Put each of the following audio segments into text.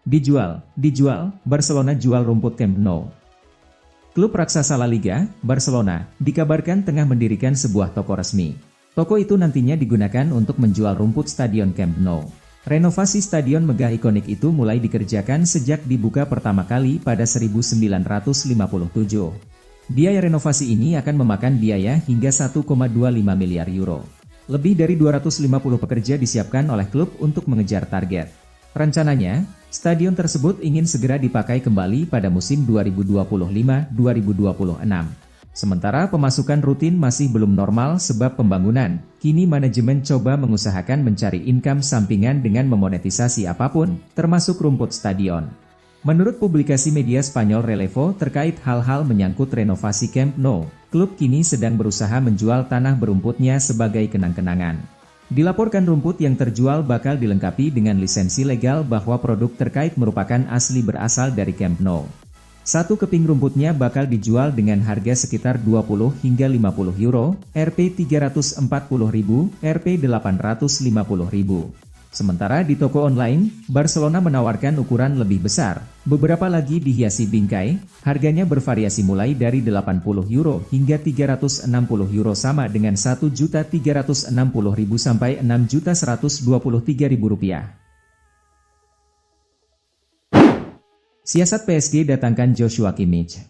Dijual, Barcelona jual rumput Camp Nou. Klub raksasa La Liga, Barcelona, dikabarkan tengah mendirikan sebuah toko resmi. Toko itu nantinya digunakan untuk menjual rumput Stadion Camp Nou. Renovasi stadion megah ikonik itu mulai dikerjakan sejak dibuka pertama kali pada 1957. Biaya renovasi ini akan memakan biaya hingga 1,25 miliar euro. Lebih dari 250 pekerja disiapkan oleh klub untuk mengejar target. Rencananya, stadion tersebut ingin segera dipakai kembali pada musim 2025-2026. Sementara pemasukan rutin masih belum normal sebab pembangunan, kini manajemen coba mengusahakan mencari income sampingan dengan memonetisasi apapun, termasuk rumput stadion. Menurut publikasi media Spanyol Relevo terkait hal-hal menyangkut renovasi Camp Nou, klub kini sedang berusaha menjual tanah berumputnya sebagai kenang-kenangan. Dilaporkan rumput yang terjual bakal dilengkapi dengan lisensi legal bahwa produk terkait merupakan asli berasal dari Camp Nou. Satu keping rumputnya bakal dijual dengan harga sekitar 20 hingga 50 euro, Rp 340.000, Rp 850.000. Sementara di toko online, Barcelona menawarkan ukuran lebih besar, beberapa lagi dihiasi bingkai, harganya bervariasi mulai dari 80 euro hingga 360 euro sama dengan 1.360.000 sampai 6.123.000 rupiah. Siasat PSG datangkan Joshua Kimmich.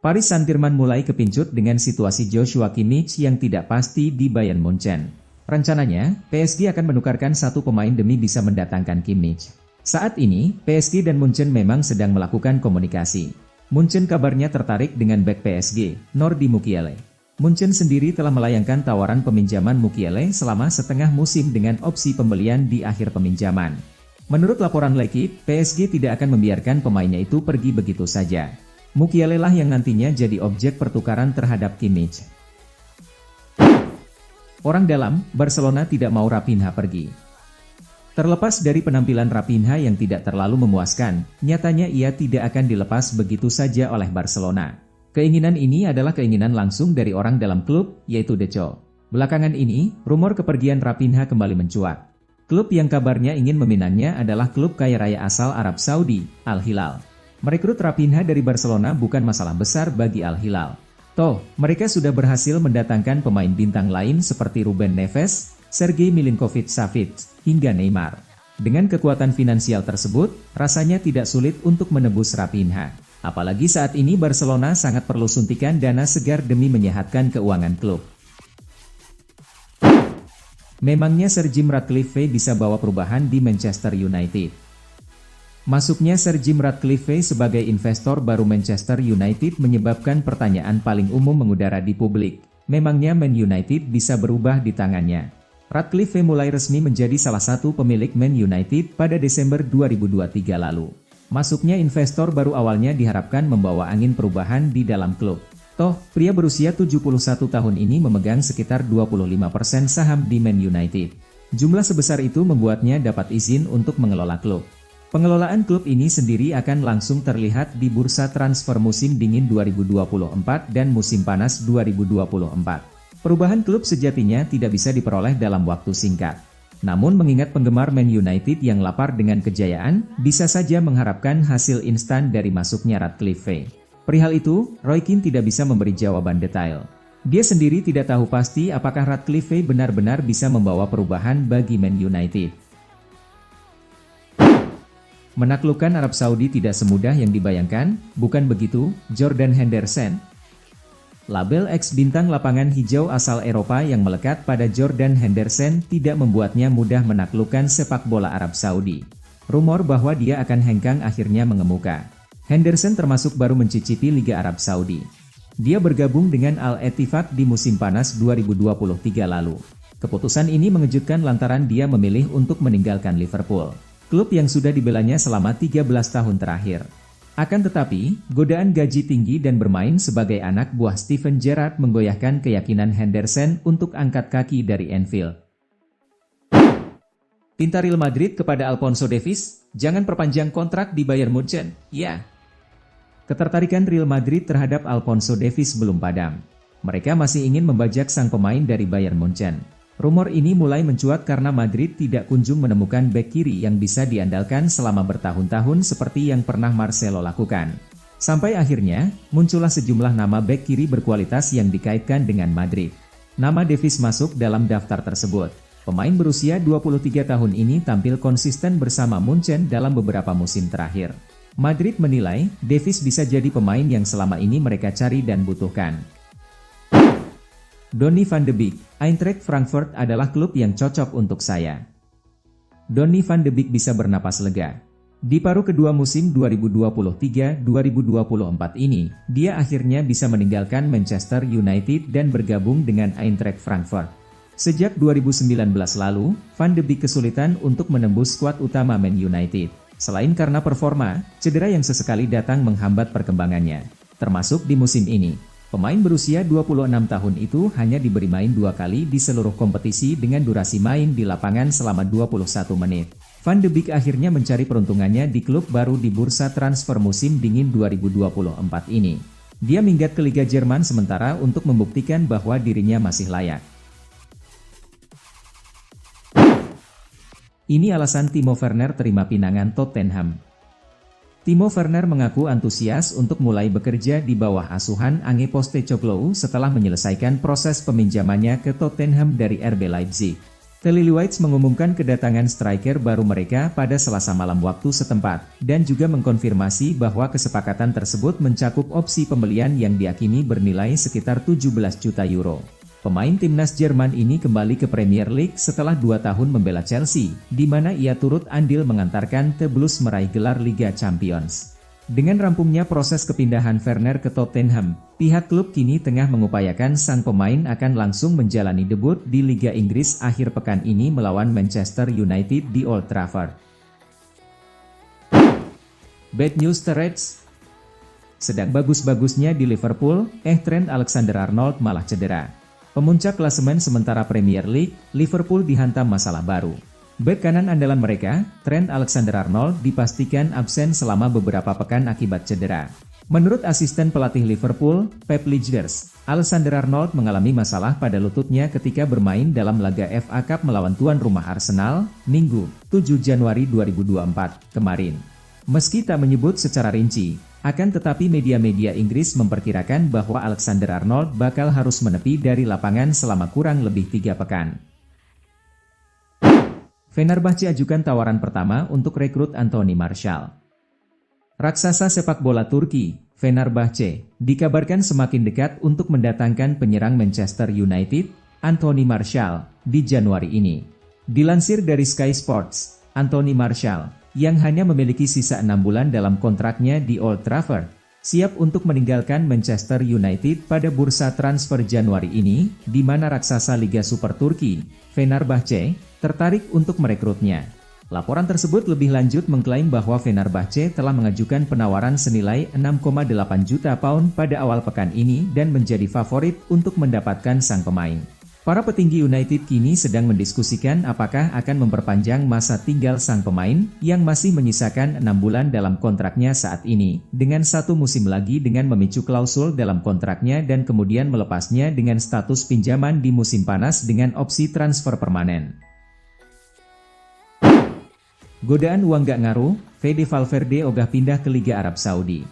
Paris Saint-Germain mulai kepincut dengan situasi Joshua Kimmich yang tidak pasti di Bayern Munchen. Rencananya, PSG akan menukarkan satu pemain demi bisa mendatangkan Kimmich. Saat ini, PSG dan Munchen memang sedang melakukan komunikasi. Munchen kabarnya tertarik dengan bek PSG, Nordi Mukiele. Munchen sendiri telah melayangkan tawaran peminjaman Mukiele selama setengah musim dengan opsi pembelian di akhir peminjaman. Menurut laporan L'Equipe, PSG tidak akan membiarkan pemainnya itu pergi begitu saja. Mukiele lah yang nantinya jadi objek pertukaran terhadap Kimmich. Orang dalam, Barcelona tidak mau Raphinha pergi. Terlepas dari penampilan Raphinha yang tidak terlalu memuaskan, nyatanya ia tidak akan dilepas begitu saja oleh Barcelona. Keinginan ini adalah keinginan langsung dari orang dalam klub, yaitu Deco. Belakangan ini, rumor kepergian Raphinha kembali mencuat. Klub yang kabarnya ingin meminangnya adalah klub kaya raya asal Arab Saudi, Al Hilal. Merekrut Raphinha dari Barcelona bukan masalah besar bagi Al Hilal. Toh, mereka sudah berhasil mendatangkan pemain bintang lain seperti Ruben Neves, Sergei Milinkovic-Savic, hingga Neymar. Dengan kekuatan finansial tersebut, rasanya tidak sulit untuk menebus Raphinha. Apalagi saat ini Barcelona sangat perlu suntikan dana segar demi menyehatkan keuangan klub. Memangnya Sir Jim Ratcliffe bisa bawa perubahan di Manchester United? Masuknya Sir Jim Ratcliffe sebagai investor baru Manchester United menyebabkan pertanyaan paling umum mengudara di publik. Memangnya Man United bisa berubah di tangannya? Ratcliffe mulai resmi menjadi salah satu pemilik Man United pada Desember 2023 lalu. Masuknya investor baru awalnya diharapkan membawa angin perubahan di dalam klub. Toh, pria berusia 71 tahun ini memegang sekitar 25% saham di Man United. Jumlah sebesar itu membuatnya dapat izin untuk mengelola klub. Pengelolaan klub ini sendiri akan langsung terlihat di bursa transfer musim dingin 2024 dan musim panas 2024. Perubahan klub sejatinya tidak bisa diperoleh dalam waktu singkat. Namun mengingat penggemar Man United yang lapar dengan kejayaan, bisa saja mengharapkan hasil instan dari masuknya Ratcliffe. Perihal itu, Roy Keane tidak bisa memberi jawaban detail. Dia sendiri tidak tahu pasti apakah Ratcliffe benar-benar bisa membawa perubahan bagi Man United. Menaklukkan Arab Saudi tidak semudah yang dibayangkan, bukan begitu, Jordan Henderson? Label ex-bintang lapangan hijau asal Eropa yang melekat pada Jordan Henderson tidak membuatnya mudah menaklukkan sepak bola Arab Saudi. Rumor bahwa dia akan hengkang akhirnya mengemuka. Henderson termasuk baru mencicipi Liga Arab Saudi. Dia bergabung dengan Al-Ettifaq di musim panas 2023 lalu. Keputusan ini mengejutkan lantaran dia memilih untuk meninggalkan Liverpool, klub yang sudah dibelanya selama 13 tahun terakhir. Akan tetapi, godaan gaji tinggi dan bermain sebagai anak buah Steven Gerrard menggoyahkan keyakinan Henderson untuk angkat kaki dari Anfield. Pinta Real Madrid kepada Alphonso Davies, jangan perpanjang kontrak di Bayern Munchen, ya. Ketertarikan Real Madrid terhadap Alphonso Davies belum padam. Mereka masih ingin membajak sang pemain dari Bayern Munchen. Rumor ini mulai mencuat karena Madrid tidak kunjung menemukan bek kiri yang bisa diandalkan selama bertahun-tahun seperti yang pernah Marcelo lakukan. Sampai akhirnya, muncullah sejumlah nama bek kiri berkualitas yang dikaitkan dengan Madrid. Nama Davies masuk dalam daftar tersebut. Pemain berusia 23 tahun ini tampil konsisten bersama Munchen dalam beberapa musim terakhir. Madrid menilai, Davies bisa jadi pemain yang selama ini mereka cari dan butuhkan. Donny van de Beek, Eintracht Frankfurt adalah klub yang cocok untuk saya. Donny van de Beek bisa bernapas lega. Di paruh kedua musim 2023-2024 ini, dia akhirnya bisa meninggalkan Manchester United dan bergabung dengan Eintracht Frankfurt. Sejak 2019 lalu, Van de Beek kesulitan untuk menembus skuad utama Man United. Selain karena performa, cedera yang sesekali datang menghambat perkembangannya. Termasuk di musim ini. Pemain berusia 26 tahun itu hanya diberi main 2 kali di seluruh kompetisi dengan durasi main di lapangan selama 21 menit. Van de Beek akhirnya mencari peruntungannya di klub baru di bursa transfer musim dingin 2024 ini. Dia minggat ke Liga Jerman sementara untuk membuktikan bahwa dirinya masih layak. Ini alasan Timo Werner terima pinangan Tottenham. Timo Werner mengaku antusias untuk mulai bekerja di bawah asuhan Ange Postecoglou setelah menyelesaikan proses peminjamannya ke Tottenham dari RB Leipzig. The Lilywhites mengumumkan kedatangan striker baru mereka pada Selasa malam waktu setempat, dan juga mengkonfirmasi bahwa kesepakatan tersebut mencakup opsi pembelian yang diakini bernilai sekitar 17 juta euro. Pemain timnas Jerman ini kembali ke Premier League setelah 2 tahun membela Chelsea, di mana ia turut andil mengantarkan The Blues meraih gelar Liga Champions. Dengan rampungnya proses kepindahan Werner ke Tottenham, pihak klub kini tengah mengupayakan sang pemain akan langsung menjalani debut di Liga Inggris akhir pekan ini melawan Manchester United di Old Trafford. Bad news the Reds. Sedang bagus-bagusnya di Liverpool, Trent Alexander-Arnold malah cedera. Pemuncak klasemen sementara Premier League, Liverpool dihantam masalah baru. Bek kanan andalan mereka, Trent Alexander-Arnold dipastikan absen selama beberapa pekan akibat cedera. Menurut asisten pelatih Liverpool, Pep Lijnders, Alexander-Arnold mengalami masalah pada lututnya ketika bermain dalam laga FA Cup melawan tuan rumah Arsenal, Minggu, 7 Januari 2024, kemarin. Meski tak menyebut secara rinci, akan tetapi media-media Inggris memperkirakan bahwa Alexander-Arnold bakal harus menepi dari lapangan selama kurang lebih 3 pekan. Fenerbahce ajukan tawaran pertama untuk rekrut Anthony Martial. Raksasa sepak bola Turki, Fenerbahce, dikabarkan semakin dekat untuk mendatangkan penyerang Manchester United, Anthony Martial, di Januari ini. Dilansir dari Sky Sports, Anthony Martial, yang hanya memiliki sisa 6 bulan dalam kontraknya di Old Trafford, siap untuk meninggalkan Manchester United pada bursa transfer Januari ini, di mana raksasa Liga Super Turki, Fenerbahce, tertarik untuk merekrutnya. Laporan tersebut lebih lanjut mengklaim bahwa Fenerbahce telah mengajukan penawaran senilai 6,8 juta pound pada awal pekan ini dan menjadi favorit untuk mendapatkan sang pemain. Para petinggi United kini sedang mendiskusikan apakah akan memperpanjang masa tinggal sang pemain yang masih menyisakan 6 bulan dalam kontraknya saat ini, dengan 1 musim lagi dengan memicu klausul dalam kontraknya dan kemudian melepasnya dengan status pinjaman di musim panas dengan opsi transfer permanen. Godaan uang gak ngaruh, Fede Valverde ogah pindah ke Liga Arab Saudi.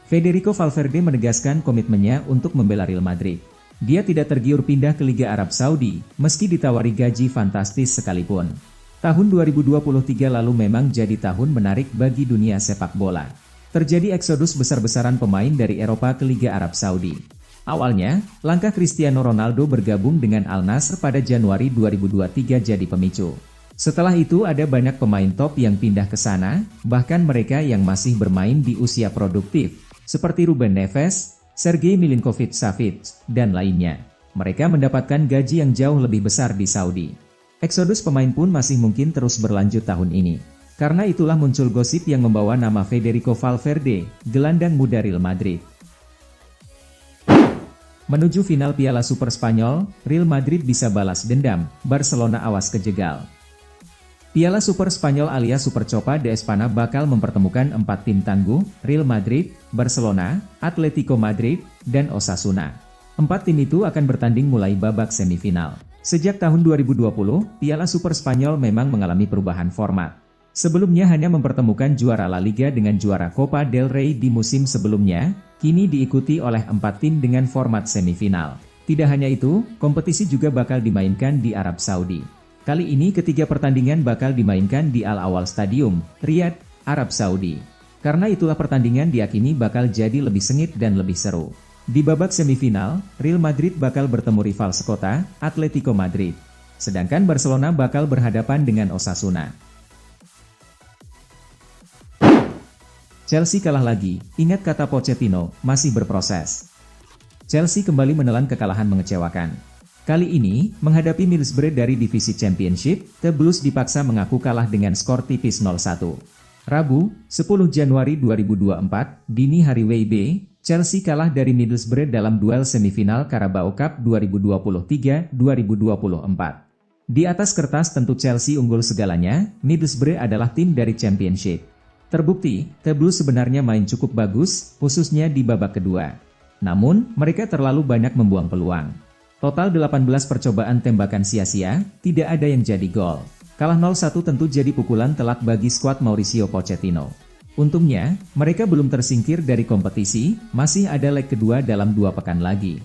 Federico Valverde menegaskan komitmennya untuk membela Real Madrid. Dia tidak tergiur pindah ke Liga Arab Saudi, meski ditawari gaji fantastis sekalipun. Tahun 2023 lalu memang jadi tahun menarik bagi dunia sepak bola. Terjadi eksodus besar-besaran pemain dari Eropa ke Liga Arab Saudi. Awalnya, langkah Cristiano Ronaldo bergabung dengan Al Nassr pada Januari 2023 jadi pemicu. Setelah itu ada banyak pemain top yang pindah ke sana, bahkan mereka yang masih bermain di usia produktif, seperti Ruben Neves, Sergei Milinkovic-Savic, dan lainnya. Mereka mendapatkan gaji yang jauh lebih besar di Saudi. Eksodus pemain pun masih mungkin terus berlanjut tahun ini. Karena itulah muncul gosip yang membawa nama Federico Valverde, gelandang muda Real Madrid. Menuju final Piala Super Spanyol, Real Madrid bisa balas dendam, Barcelona awas kejegal. Piala Super Spanyol alias Supercopa de Espanya bakal mempertemukan 4 tim tangguh, Real Madrid, Barcelona, Atletico Madrid, dan Osasuna. 4 tim itu akan bertanding mulai babak semifinal. Sejak tahun 2020, Piala Super Spanyol memang mengalami perubahan format. Sebelumnya hanya mempertemukan juara La Liga dengan juara Copa del Rey di musim sebelumnya, kini diikuti oleh 4 tim dengan format semifinal. Tidak hanya itu, kompetisi juga bakal dimainkan di Arab Saudi. Kali ini ketiga pertandingan bakal dimainkan di Al Awal Stadium, Riyadh, Arab Saudi. Karena itulah pertandingan diyakini bakal jadi lebih sengit dan lebih seru. Di babak semifinal, Real Madrid bakal bertemu rival sekota, Atletico Madrid. Sedangkan Barcelona bakal berhadapan dengan Osasuna. Chelsea kalah lagi, ingat kata Pochettino, masih berproses. Chelsea kembali menelan kekalahan mengecewakan. Kali ini, menghadapi Middlesbrough dari divisi Championship, The Blues dipaksa mengaku kalah dengan skor tipis 0-1. Rabu, 10 Januari 2024, dini hari WIB, Chelsea kalah dari Middlesbrough dalam duel semifinal Carabao Cup 2023-2024. Di atas kertas tentu Chelsea unggul segalanya, Middlesbrough adalah tim dari Championship. Terbukti, The Blues sebenarnya main cukup bagus, khususnya di babak kedua. Namun, mereka terlalu banyak membuang peluang. Total 18 percobaan tembakan sia-sia, tidak ada yang jadi gol. Kalah 0-1 tentu jadi pukulan telak bagi skuad Mauricio Pochettino. Untungnya, mereka belum tersingkir dari kompetisi, masih ada leg kedua dalam 2 pekan lagi.